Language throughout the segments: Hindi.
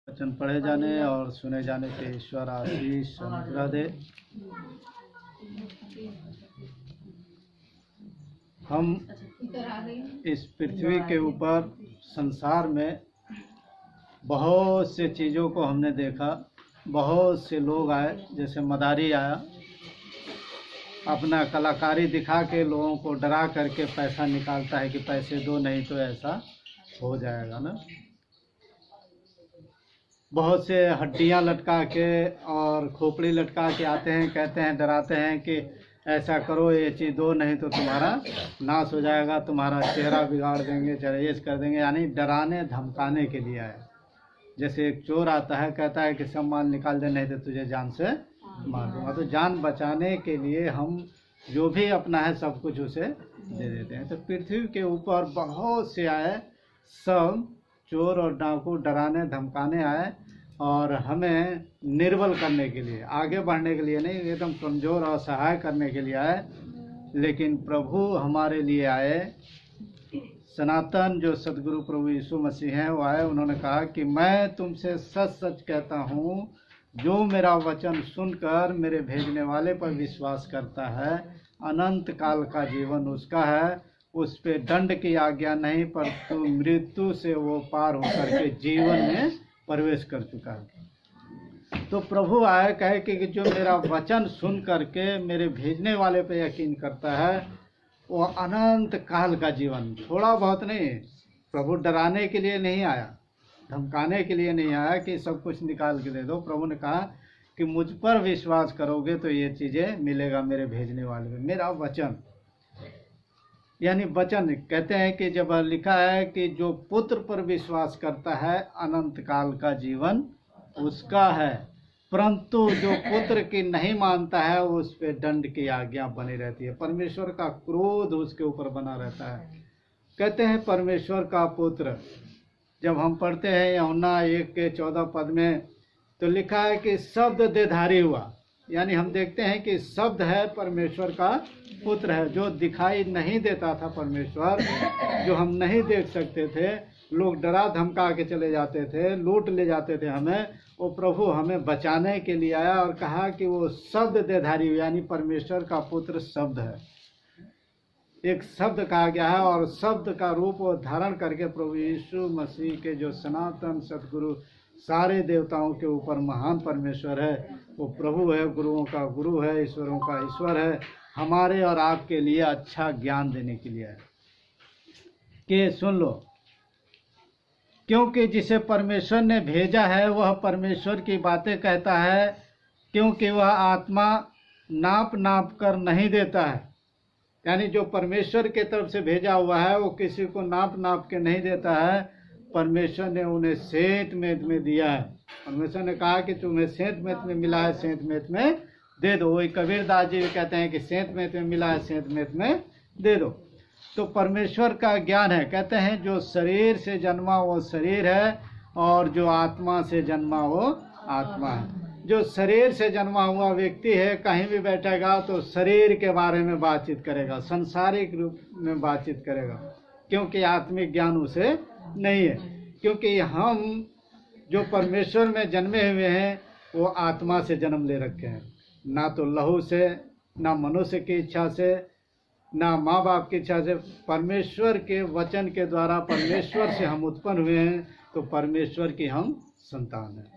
वचन पढ़े जाने और सुने जाने के ईश्वर आशीष अनुग्रह दे। हम इस पृथ्वी के ऊपर संसार में बहुत से चीज़ों को हमने देखा। बहुत से लोग आए, जैसे मदारी आया, अपना कलाकारी दिखा के लोगों को डरा करके पैसा निकालता है कि पैसे दो नहीं तो ऐसा हो जाएगा ना। बहुत से हड्डियां लटका के और खोपड़ी लटका के आते हैं, कहते हैं, डराते हैं कि ऐसा करो, ये चीज़ दो नहीं तो तुम्हारा नाश हो जाएगा, तुम्हारा चेहरा बिगाड़ देंगे, चरेज कर देंगे। यानी डराने धमकाने के लिए आए। जैसे एक चोर आता है, कहता है कि सब माल निकाल दे नहीं तो तुझे जान से मार दूंगा। तो जान बचाने के लिए हम जो भी अपना है सब कुछ उसे दे देते हैं। तो पृथ्वी के ऊपर बहुत से आए, सब चोर और डाकू डराने धमकाने आए और हमें निर्बल करने के लिए, आगे बढ़ने के लिए नहीं, एकदम कमज़ोर और असहाय करने के लिए आए। लेकिन प्रभु हमारे लिए आए, सनातन जो सदगुरु प्रभु यीशु मसीह हैं वो आए। उन्होंने कहा कि मैं तुमसे सच सच कहता हूँ, जो मेरा वचन सुनकर मेरे भेजने वाले पर विश्वास करता है, अनंत काल का जीवन उसका है। उस पे दंड की आज्ञा नहीं, पर तो मृत्यु से वो पार होकर के जीवन में प्रवेश कर चुका है। तो प्रभु आए, कहे कि जो मेरा वचन सुन करके मेरे भेजने वाले पे यकीन करता है, वो अनंत काल का जीवन, थोड़ा बहुत नहीं। प्रभु डराने के लिए नहीं आया, धमकाने के लिए नहीं आया कि सब कुछ निकाल के दे दो। प्रभु ने कहा कि मुझ पर विश्वास करोगे तो ये चीज़ें मिलेगा मेरे भेजने वाले में। मेरा वचन, यानी वचन कहते हैं कि जब लिखा है कि जो पुत्र पर विश्वास करता है अनंत काल का जीवन उसका है, परंतु जो पुत्र की नहीं मानता है उस पे दंड की आज्ञा बनी रहती है। परमेश्वर का क्रोध उसके ऊपर बना रहता है। कहते हैं परमेश्वर का पुत्र, जब हम पढ़ते हैं यूहन्ना 1:14 में, तो लिखा है कि शब्द देहधारी हुआ। यानी हम देखते हैं कि शब्द है, परमेश्वर का पुत्र है। जो दिखाई नहीं देता था परमेश्वर, जो हम नहीं देख सकते थे, लोग डरा धमका के चले जाते थे, लूट ले जाते थे हमें, वो प्रभु हमें बचाने के लिए आया और कहा कि वो शब्द देहधारी हुआ। यानी परमेश्वर का पुत्र शब्द है, एक शब्द कहा गया है, और शब्द का रूप वो धारण करके प्रभु यीशु मसीह के जो सनातन सतगुरु, सारे देवताओं के ऊपर महान परमेश्वर है, वो प्रभु है, गुरुओं का गुरु है, ईश्वरों का ईश्वर है, हमारे और आपके लिए अच्छा ज्ञान देने के लिए है कि सुन लो, क्योंकि जिसे परमेश्वर ने भेजा है वह परमेश्वर की बातें कहता है, क्योंकि वह आत्मा नाप नाप कर नहीं देता है। यानी जो परमेश्वर के तरफ से भेजा हुआ है वो किसी को नाप नाप के नहीं देता है। परमेश्वर ने उन्हें सेंत मेत में दिया है। परमेश्वर ने कहा कि तुम्हें सेंत मेत में मिला है, सेंत मेत में दे दो। वही कबीरदास जी कहते हैं कि सेंत मेत में मिला है, सेंत मेत में दे दो। तो परमेश्वर का ज्ञान है। कहते हैं जो शरीर से जन्मा वो शरीर है, और जो आत्मा से जन्मा वो आत्मा है। जो शरीर से जन्मा हुआ व्यक्ति है, कहीं भी बैठेगा तो शरीर के बारे में बातचीत करेगा, संसारिक रूप में बातचीत करेगा, क्योंकि आत्मिक ज्ञान उसे नहीं है। क्योंकि हम जो परमेश्वर में जन्मे हुए हैं वो आत्मा से जन्म ले रखे हैं, ना तो लहू से, ना मनुष्य की इच्छा से, ना माँ बाप की इच्छा से। परमेश्वर के वचन के द्वारा परमेश्वर से हम उत्पन्न हुए हैं, तो परमेश्वर की हम संतान हैं।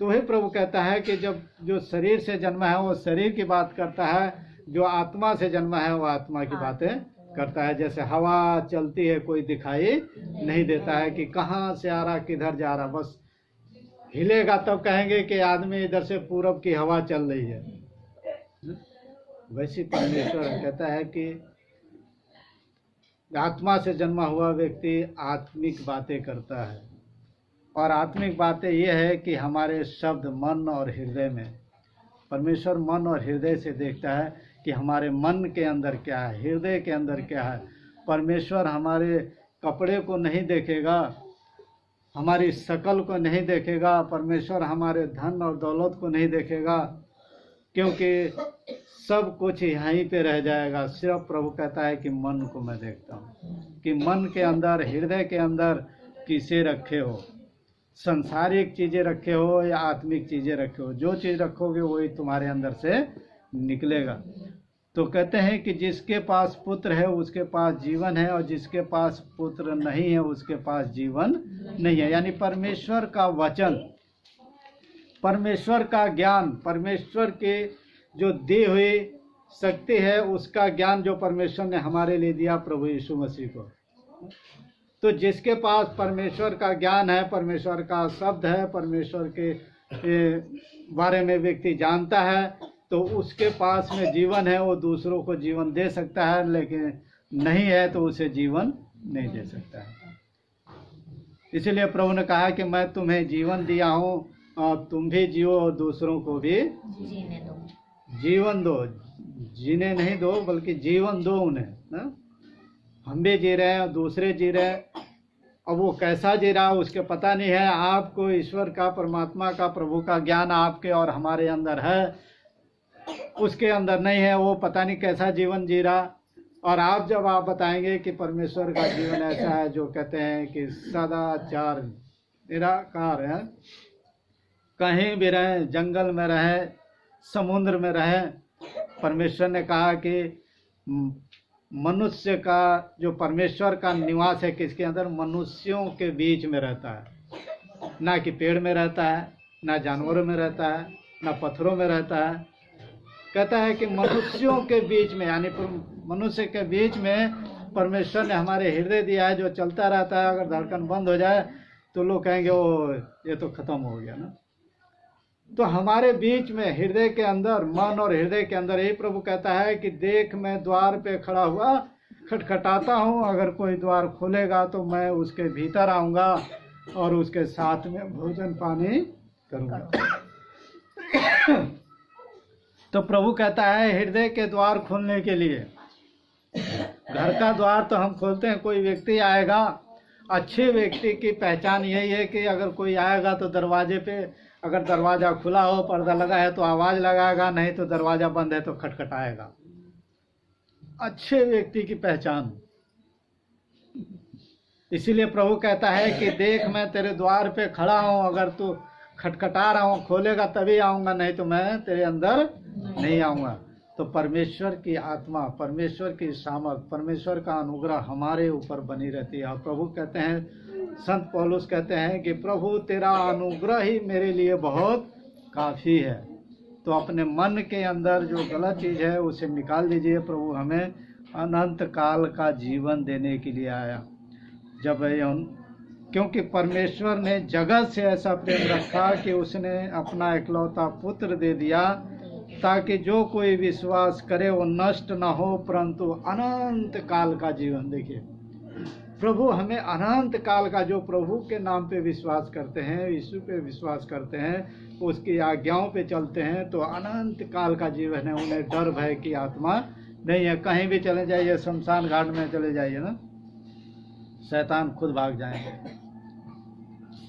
तो वही प्रभु कहता है कि जब जो शरीर से जन्मा है वो शरीर की बात करता है, जो आत्मा से जन्मा है वो आत्मा की बातें करता है। जैसे हवा चलती है, कोई दिखाई नहीं देता है कि कहाँ से आ रहा, किधर जा रहा, बस हिलेगा तब कहेंगे कि आदमी इधर से पूरब की हवा चल रही है। वैसे परमेश्वर कहता है कि आत्मा से जन्मा हुआ व्यक्ति आत्मिक बातें करता है, और आत्मिक बातें ये है कि हमारे शब्द मन और हृदय में, परमेश्वर मन और हृदय से देखता है कि हमारे मन के अंदर क्या है, हृदय के अंदर क्या है। परमेश्वर हमारे कपड़े को नहीं देखेगा, हमारी शकल को नहीं देखेगा, परमेश्वर हमारे धन और दौलत को नहीं देखेगा, क्योंकि सब कुछ यहीं पे रह जाएगा। सिर्फ प्रभु कहता है कि मन को मैं देखता हूँ, कि मन के अंदर, हृदय के अंदर किसे रखे हो। संसारिक चीज़ें रखे हो या आत्मिक चीज़ें रखे हो, जो चीज़ रखोगे वही तुम्हारे अंदर से निकलेगा। तो कहते हैं कि जिसके पास पुत्र है उसके पास जीवन है, और जिसके पास पुत्र नहीं है उसके पास जीवन नहीं है। यानी परमेश्वर का वचन, परमेश्वर का ज्ञान, परमेश्वर के जो दी हुई शक्ति है उसका ज्ञान जो परमेश्वर ने हमारे लिए दिया प्रभु यीशु मसीह को। तो जिसके पास परमेश्वर का ज्ञान है, परमेश्वर का शब्द है, परमेश्वर के बारे में व्यक्ति जानता है, तो उसके पास में जीवन है, वो दूसरों को जीवन दे सकता है। लेकिन नहीं है तो उसे जीवन नहीं दे सकता है। इसलिए प्रभु ने कहा कि मैं तुम्हें जीवन दिया हूँ और तुम भी जियो और दूसरों को भी जीने दो, जीवन दो। जीने नहीं दो बल्कि जीवन दो उन्हें ना? हम भी जी रहे हैं, दूसरे जी रहे हैं। अब वो कैसा जी रहा उसके पता नहीं है। आपको ईश्वर का, परमात्मा का, प्रभु का ज्ञान आपके और हमारे अंदर है, उसके अंदर नहीं है। वो पता नहीं कैसा जीवन जी रहा। और आप जब आप बताएंगे कि परमेश्वर का जीवन ऐसा है जो कहते हैं कि सदाचार निराकार है, कहीं भी रहे, जंगल में रहे, समुद्र में रहे, परमेश्वर ने कहा कि मनुष्य का जो परमेश्वर का निवास है किसके अंदर, मनुष्यों के बीच में रहता है। ना कि पेड़ में रहता है, ना जानवरों में रहता है, ना पत्थरों में रहता है। कहता है कि मनुष्यों के बीच में, यानी मनुष्य के बीच में परमेश्वर ने हमारे हृदय दिया है जो चलता रहता है। अगर धड़कन बंद हो जाए तो लोग कहेंगे ओ ये तो खत्म हो गया ना। तो हमारे बीच में हृदय के अंदर, मन और हृदय के अंदर, यही प्रभु कहता है कि देख मैं द्वार पे खड़ा हुआ खटखटाता हूँ, अगर कोई द्वार खोलेगा तो मैं उसके भीतर आऊँगा और उसके साथ में भोजन पानी करूँगा। तो प्रभु कहता है हृदय के द्वार खोलने के लिए, घर का द्वार तो हम खोलते हैं, कोई व्यक्ति आएगा, अच्छे व्यक्ति की पहचान यही है कि अगर कोई आएगा तो दरवाजे पे, अगर दरवाज़ा खुला हो, पर्दा लगा है तो आवाज़ लगाएगा, नहीं तो दरवाज़ा बंद है तो खटखटाएगा। अच्छे व्यक्ति की पहचान। इसीलिए प्रभु कहता है कि देख मैं तेरे द्वार पे खड़ा हूँ, अगर तू खटखटा रहा हूँ, खोलेगा तभी आऊँगा, नहीं तो मैं तेरे अंदर नहीं आऊँगा। तो परमेश्वर की आत्मा, परमेश्वर की सामर्थ, परमेश्वर का अनुग्रह हमारे ऊपर बनी रहती है। और प्रभु कहते हैं, संत पौलुस कहते हैं कि प्रभु तेरा अनुग्रह ही मेरे लिए बहुत काफ़ी है। तो अपने मन के अंदर जो गलत चीज़ है उसे निकाल दीजिए। प्रभु हमें अनंत काल का जीवन देने के लिए आया। जब क्योंकि परमेश्वर ने जगत से ऐसा प्रेम रखा कि उसने अपना इकलौता पुत्र दे दिया, ताकि जो कोई विश्वास करे वो नष्ट न हो परंतु अनंत काल का जीवन। देखिए प्रभु हमें अनंत काल का, जो प्रभु के नाम पे विश्वास करते हैं, यीशु पे विश्वास करते हैं, उसकी आज्ञाओं पे चलते हैं, तो अनंत काल का जीवन है। उन्हें डर भय की आत्मा नहीं है। कहीं भी चले जाइए, शमशान घाट में चले जाइए ना, शैतान खुद भाग जाएंगे।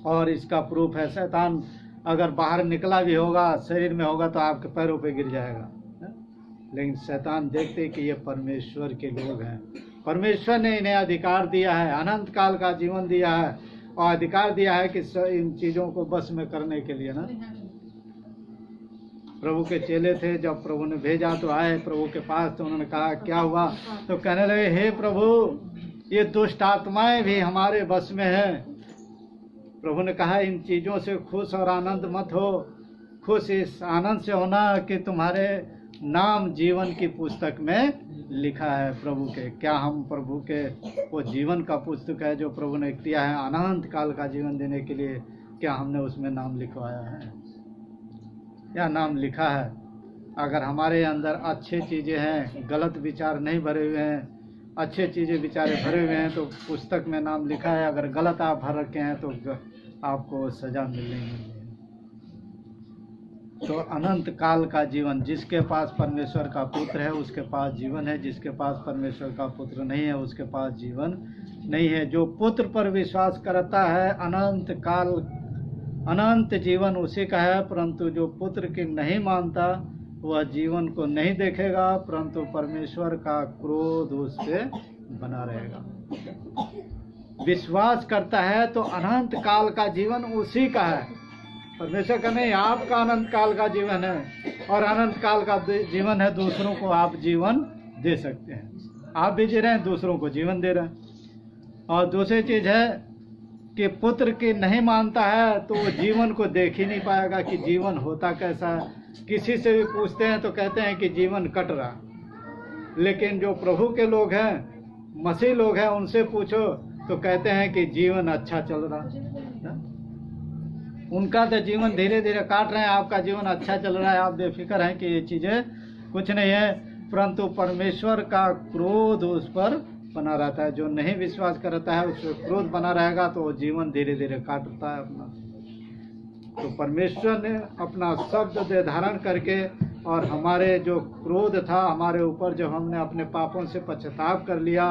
और इसका प्रूफ है, शैतान अगर बाहर निकला भी होगा, शरीर में होगा, तो आपके पैरों पे गिर जाएगा। लेकिन शैतान देखते कि ये परमेश्वर के लोग हैं, परमेश्वर ने इन्हें अधिकार दिया है, अनंत काल का जीवन दिया है, और अधिकार दिया है कि इन चीज़ों को बस में करने के लिए ना। प्रभु के चेले थे, जब प्रभु ने भेजा तो आए प्रभु के पास, तो उन्होंने कहा क्या हुआ, तो कहने लगे हे प्रभु ये दुष्ट आत्माएं भी हमारे बस में हैं। प्रभु ने कहा इन चीज़ों से खुश और आनंद मत हो, खुश इस आनंद से होना कि तुम्हारे नाम जीवन की पुस्तक में लिखा है प्रभु के। क्या हम प्रभु के वो जीवन का पुस्तक है जो प्रभु ने दिया है अनंत काल का जीवन देने के लिए, क्या हमने उसमें नाम लिखवाया है या नाम लिखा है? अगर हमारे अंदर अच्छे चीज़ें हैं, गलत विचार नहीं भरे हुए हैं, अच्छे चीज़ें विचारे भरे हुए हैं, तो पुस्तक में नाम लिखा है। अगर गलत आप भर रखे हैं तो आपको सज़ा मिलेगी। तो अनंत काल का जीवन, जिसके पास परमेश्वर का पुत्र है उसके पास जीवन है, जिसके पास परमेश्वर का पुत्र नहीं है उसके पास जीवन नहीं है। जो पुत्र पर विश्वास करता है अनंत काल, अनंत जीवन उसी का है, परंतु जो पुत्र की नहीं मानता वह जीवन को नहीं देखेगा, परंतु परमेश्वर का क्रोध उस पे बना रहेगा। विश्वास करता है तो अनंत काल का जीवन उसी का है, परमेश्वर का नहीं। आपका अनंत काल का जीवन है और अनंत काल का जीवन है, दूसरों को आप जीवन दे सकते हैं। आप भी जी रहे हैं, दूसरों को जीवन दे रहे हैं। और दूसरी चीज़ है कि पुत्र की नहीं मानता है तो वो जीवन को देख ही नहीं पाएगा कि जीवन होता कैसा है। किसी से भी पूछते हैं तो कहते हैं कि जीवन कट रहा, लेकिन जो प्रभु के लोग हैं, मसीह लोग हैं, उनसे पूछो तो कहते हैं कि जीवन अच्छा चल रहा है। उनका तो जीवन धीरे धीरे काट रहे हैं, आपका जीवन अच्छा चल रहा है, आप बेफिक्र हैं कि ये चीज़ें कुछ नहीं है। परंतु परमेश्वर का क्रोध उस पर बना रहता है। जो नहीं विश्वास करता है उस पर क्रोध बना रहेगा, तो वो जीवन धीरे धीरे काटता है अपना। तो परमेश्वर ने अपना शब्द दे धारण करके और हमारे जो क्रोध था हमारे ऊपर, जो हमने अपने पापों से पश्चाताप कर लिया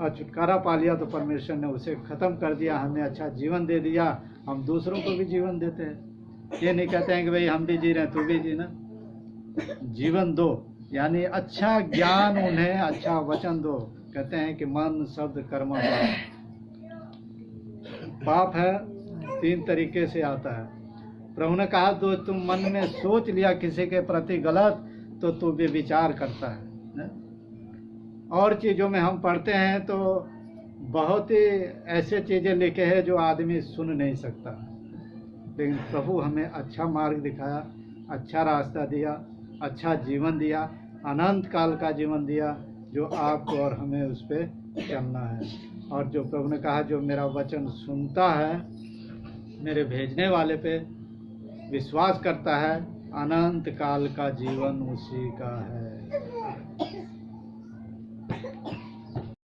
और छुटकारा पा लिया, तो परमेश्वर ने उसे ख़त्म कर दिया, हमें अच्छा जीवन दे दिया। हम दूसरों को भी जीवन देते हैं। ये नहीं कहते हैं कि भाई हम भी जी रहे हैं तू भी जीना। जीवन दो, यानी अच्छा ज्ञान उन्हें, अच्छा वचन दो। कहते हैं कि मन, शब्द, कर्म, पाप है 3 तरीके से आता है। प्रभु ने कहा तो तुम मन में सोच लिया किसी के प्रति गलत, तो तू भी विचार करता है। और चीज़ों में हम पढ़ते हैं तो बहुत ही ऐसे चीज़ें लिखे हैं जो आदमी सुन नहीं सकता, लेकिन प्रभु हमें अच्छा मार्ग दिखाया, अच्छा रास्ता दिया, अच्छा जीवन दिया, अनंत काल का जीवन दिया, जो आपको और हमें उस पर चलना है। और जो प्रभु ने कहा जो मेरा वचन सुनता है, मेरे भेजने वाले पे विश्वास करता है, अनंत काल का जीवन उसी का है।